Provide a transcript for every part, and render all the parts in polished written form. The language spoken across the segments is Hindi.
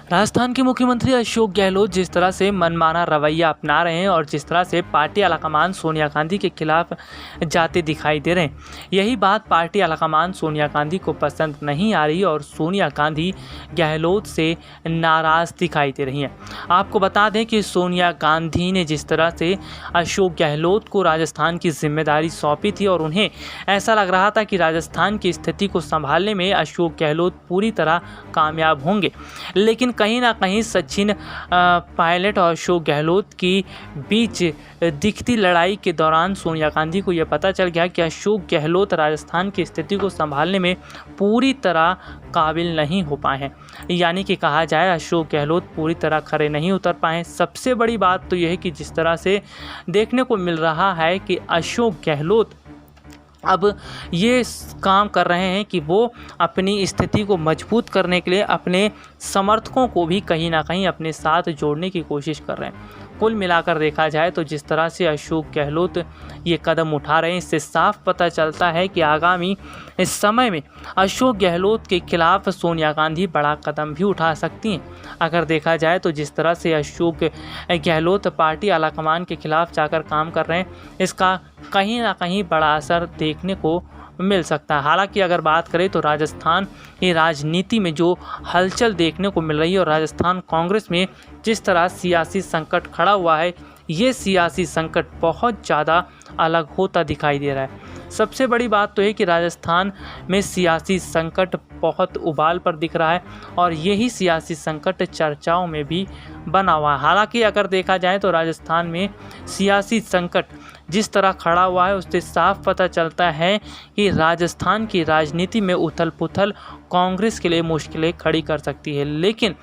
राजस्थान के मुख्यमंत्री अशोक गहलोत जिस तरह से मनमाना रवैया अपना रहे हैं और जिस तरह से पार्टी आलाकमान सोनिया गांधी के खिलाफ जाते दिखाई दे रहे हैं, यही बात पार्टी आलाकमान सोनिया गांधी को पसंद नहीं आ रही और सोनिया गांधी गहलोत से नाराज़ दिखाई दे रही हैं। आपको बता दें कि सोनिया गांधी ने जिस तरह से अशोक गहलोत को राजस्थान की जिम्मेदारी सौंपी थी और उन्हें ऐसा लग रहा था कि राजस्थान की स्थिति को संभालने में अशोक गहलोत पूरी तरह कामयाब होंगे, लेकिन कहीं ना कहीं सचिन पायलट और अशोक गहलोत की बीच दिखती लड़ाई के दौरान सोनिया गांधी को यह पता चल गया कि अशोक गहलोत राजस्थान की स्थिति को संभालने में पूरी तरह काबिल नहीं हो पाए हैं। यानी कि कहा जाए अशोक गहलोत पूरी तरह खरे नहीं उतर पाए हैं। सबसे बड़ी बात तो यह है कि जिस तरह से देखने को मिल रहा है कि अशोक गहलोत अब ये काम कर रहे हैं कि वो अपनी स्थिति को मजबूत करने के लिए अपने समर्थकों को भी कहीं ना कहीं अपने साथ जोड़ने की कोशिश कर रहे हैं। कुल मिलाकर देखा जाए तो जिस तरह से अशोक गहलोत ये कदम उठा रहे हैं, इससे साफ पता चलता है कि आगामी इस समय में अशोक गहलोत के खिलाफ सोनिया गांधी बड़ा कदम भी उठा सकती हैं। अगर देखा जाए तो जिस तरह से अशोक गहलोत पार्टी आलाकमान के खिलाफ जाकर काम कर रहे हैं, इसका कहीं ना कहीं बड़ा असर देखने को मिल सकता है। हालांकि अगर बात करें तो राजस्थान की राजनीति में जो हलचल देखने को मिल रही है और राजस्थान कांग्रेस में जिस तरह सियासी संकट खड़ा हुआ है, ये सियासी संकट बहुत ज़्यादा अलग होता दिखाई दे रहा है। सबसे बड़ी बात तो है कि राजस्थान में सियासी संकट बहुत उबाल पर दिख रहा है और यही सियासी संकट चर्चाओं में भी बना हुआ है। हालांकि अगर देखा जाए तो राजस्थान में सियासी संकट जिस तरह खड़ा हुआ है, उससे साफ पता चलता है कि राजस्थान की राजनीति में उथल पुथल कांग्रेस के लिए मुश्किलें खड़ी कर सकती है। लेकिन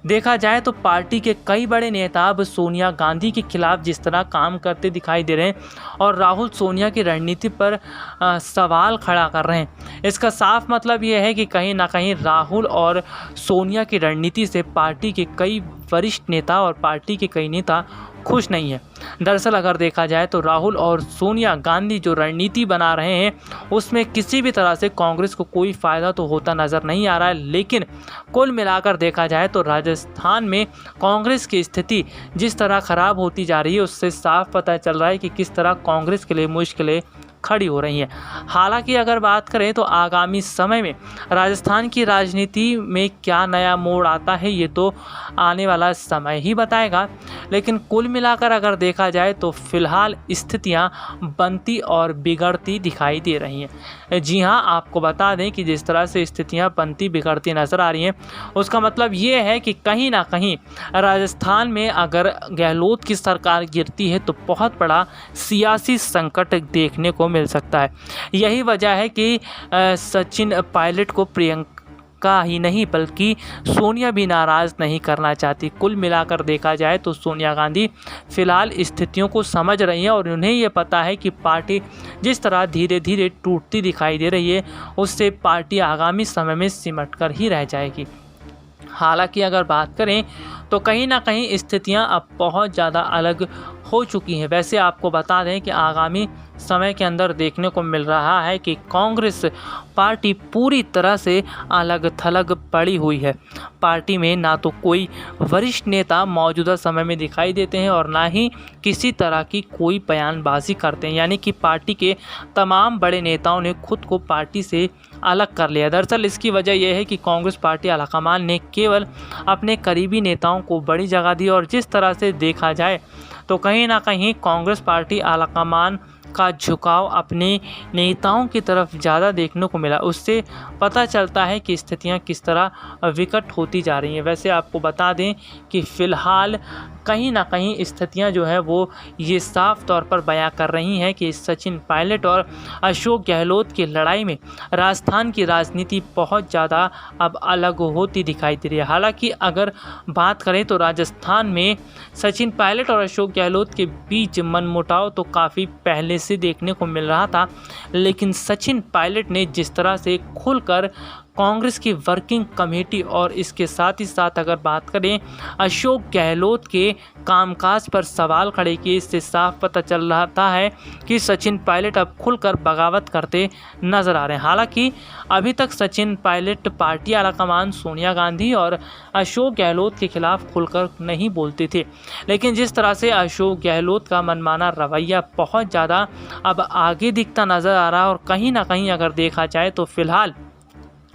देखा जाए तो पार्टी के कई बड़े नेता अब सोनिया गांधी के खिलाफ जिस तरह काम करते दिखाई दे रहे हैं और राहुल सोनिया की रणनीति पर सवाल खड़ा कर रहे हैं, इसका साफ मतलब यह है कि कहीं ना कहीं राहुल और सोनिया की रणनीति से पार्टी के कई वरिष्ठ नेता और पार्टी के कई नेता खुश नहीं है। दरअसल अगर देखा जाए तो राहुल और सोनिया गांधी जो रणनीति बना रहे हैं, उसमें किसी भी तरह से कांग्रेस को कोई फ़ायदा तो होता नज़र नहीं आ रहा है। लेकिन कुल मिलाकर देखा जाए तो राजस्थान में कांग्रेस की स्थिति जिस तरह ख़राब होती जा रही है, उससे साफ पता चल रहा है कि किस तरह कांग्रेस के लिए मुश्किलें खड़ी हो रही हैं। हालांकि अगर बात करें तो आगामी समय में राजस्थान की राजनीति में क्या नया मोड़ आता है, ये तो आने वाला समय ही बताएगा। लेकिन कुल मिलाकर अगर देखा जाए तो फिलहाल स्थितियां बनती और बिगड़ती दिखाई दे रही हैं। जी हां, आपको बता दें कि जिस तरह से स्थितियां बनती बिगड़ती नज़र आ रही हैं, उसका मतलब ये है कि कहीं ना कहीं राजस्थान में अगर गहलोत की सरकार गिरती है तो बहुत बड़ा सियासी संकट देखने को मिल सकता है। यही वजह है कि सचिन पायलट को प्रियंका ही नहीं बल्कि सोनिया भी नाराज़ नहीं करना चाहती। कुल मिलाकर देखा जाए तो सोनिया गांधी फिलहाल स्थितियों को समझ रही हैं और उन्हें ये पता है कि पार्टी जिस तरह धीरे धीरे टूटती दिखाई दे रही है, उससे पार्टी आगामी समय में सिमट कर ही रह जाएगी। हालांकि अगर बात करें तो कहीं ना कहीं स्थितियां अब बहुत ज़्यादा अलग हो चुकी हैं। वैसे आपको बता दें कि आगामी समय के अंदर देखने को मिल रहा है कि कांग्रेस पार्टी पूरी तरह से अलग थलग पड़ी हुई है। पार्टी में ना तो कोई वरिष्ठ नेता मौजूदा समय में दिखाई देते हैं और ना ही किसी तरह की कोई बयानबाजी करते हैं। यानी कि पार्टी के तमाम बड़े नेताओं ने खुद को पार्टी से अलग कर लिया। दरअसल इसकी वजह यह है कि कांग्रेस पार्टी आलाकमान ने केवल अपने करीबी नेताओं को बड़ी जगह दी और जिस तरह से देखा जाए तो कहीं ना कहीं कांग्रेस पार्टी आलाकमान का झुकाव अपने नेताओं की तरफ ज़्यादा देखने को मिला। उससे पता चलता है कि स्थितियां किस तरह विकट होती जा रही हैं। वैसे आपको बता दें कि फ़िलहाल कहीं ना कहीं स्थितियां जो है वो ये साफ तौर पर बयां कर रही हैं कि सचिन पायलट और अशोक गहलोत की लड़ाई में राजस्थान की राजनीति बहुत ज़्यादा अब अलग होती दिखाई दे रही है। हालांकि अगर बात करें तो राजस्थान में सचिन पायलट और अशोक गहलोत के बीच मनमुटाव तो काफ़ी पहले से देखने को मिल रहा था, लेकिन सचिन पायलट ने जिस तरह से खुलकर कांग्रेस की वर्किंग कमेटी और इसके साथ ही साथ अगर बात करें अशोक गहलोत के कामकाज पर सवाल खड़े किए। इससे साफ पता चल रहा है कि सचिन पायलट अब खुलकर बगावत करते नजर आ रहे हैं। हालांकि अभी तक सचिन पायलट पार्टी आलाकमान सोनिया गांधी और अशोक गहलोत के खिलाफ खुलकर नहीं बोलते थे, लेकिन जिस तरह से अशोक गहलोत का मनमाना रवैया बहुत ज़्यादा अब आगे दिखता नज़र आ रहा है और कहीं ना कहीं अगर देखा जाए तो फिलहाल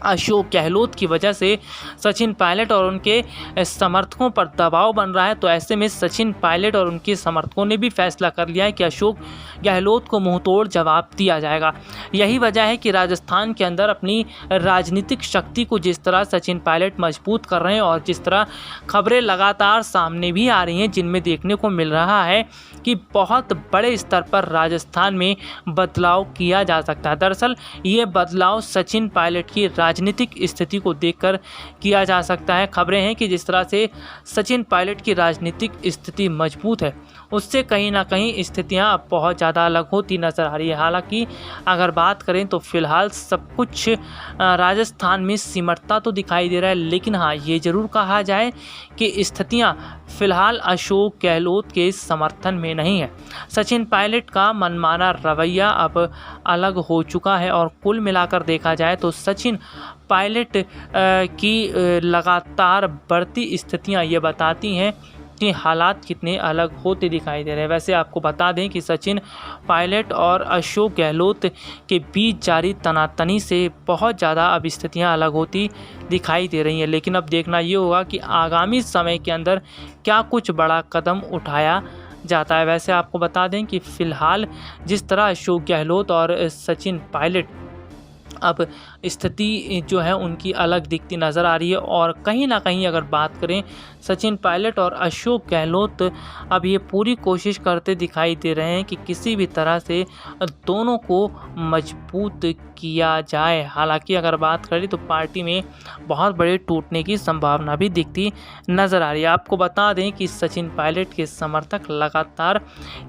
अशोक गहलोत की वजह से सचिन पायलट और उनके समर्थकों पर दबाव बन रहा है। तो ऐसे में सचिन पायलट और उनके समर्थकों ने भी फैसला कर लिया है कि अशोक गहलोत को मुंहतोड़ जवाब दिया जाएगा। यही वजह है कि राजस्थान के अंदर अपनी राजनीतिक शक्ति को जिस तरह सचिन पायलट मजबूत कर रहे हैं और जिस तरह खबरें लगातार सामने भी आ रही हैं, जिनमें देखने को मिल रहा है कि बहुत बड़े स्तर पर राजस्थान में बदलाव किया जा सकता है। दरअसल ये बदलाव सचिन पायलट की राजनीतिक स्थिति को देखकर किया जा सकता है। खबरें हैं कि जिस तरह से सचिन पायलट की राजनीतिक स्थिति मजबूत है, उससे कहीं ना कहीं स्थितियां अब बहुत ज़्यादा अलग होती नज़र आ रही है। हालांकि अगर बात करें तो फिलहाल सब कुछ राजस्थान में सिमटता तो दिखाई दे रहा है, लेकिन हाँ, ये ज़रूर कहा जाए कि स्थितियां फिलहाल अशोक गहलोत के समर्थन में नहीं है। सचिन पायलट का मनमाना रवैया अब अलग हो चुका है और कुल मिलाकर देखा जाए तो सचिन पायलट की लगातार बढ़ती स्थितियां ये बताती हैं कि हालात कितने अलग होते दिखाई दे रहे हैं। वैसे आपको बता दें कि सचिन पायलट और अशोक गहलोत के बीच जारी तनातनी से बहुत ज़्यादा अब स्थितियां अलग होती दिखाई दे रही हैं, लेकिन अब देखना ये होगा कि आगामी समय के अंदर क्या कुछ बड़ा कदम उठाया जाता है। वैसे आपको बता दें कि फ़िलहाल जिस तरह अशोक गहलोत और सचिन पायलट अब स्थिति जो है उनकी अलग दिखती नज़र आ रही है और कहीं ना कहीं अगर बात करें सचिन पायलट और अशोक गहलोत अब ये पूरी कोशिश करते दिखाई दे रहे हैं कि किसी भी तरह से दोनों को मजबूत किया जाए। हालांकि अगर बात करें तो पार्टी में बहुत बड़े टूटने की संभावना भी दिखती नज़र आ रही है। आपको बता दें कि सचिन पायलट के समर्थक लगातार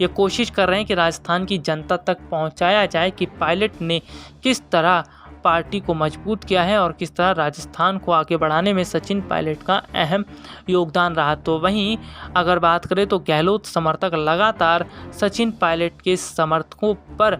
ये कोशिश कर रहे हैं कि राजस्थान की जनता तक पहुंचाया जाए कि पायलट ने किस तरह पार्टी को मजबूत किया है और किस तरह राजस्थान को आगे बढ़ाने में सचिन पायलट का अहम योगदान रहा। तो वहीं अगर बात करें तो गहलोत समर्थक लगातार सचिन पायलट के समर्थकों पर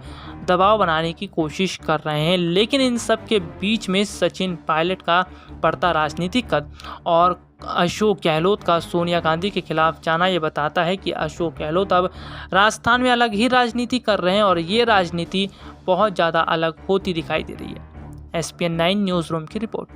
दबाव बनाने की कोशिश कर रहे हैं, लेकिन इन सब के बीच में सचिन पायलट का बढ़ता राजनीतिक कद और अशोक गहलोत का सोनिया गांधी के खिलाफ जाना ये बताता है कि अशोक गहलोत अब राजस्थान में अलग ही राजनीति कर रहे हैं और ये राजनीति बहुत ज़्यादा अलग होती दिखाई दे रही है। SPN 9 न्यूज़ रूम की रिपोर्ट।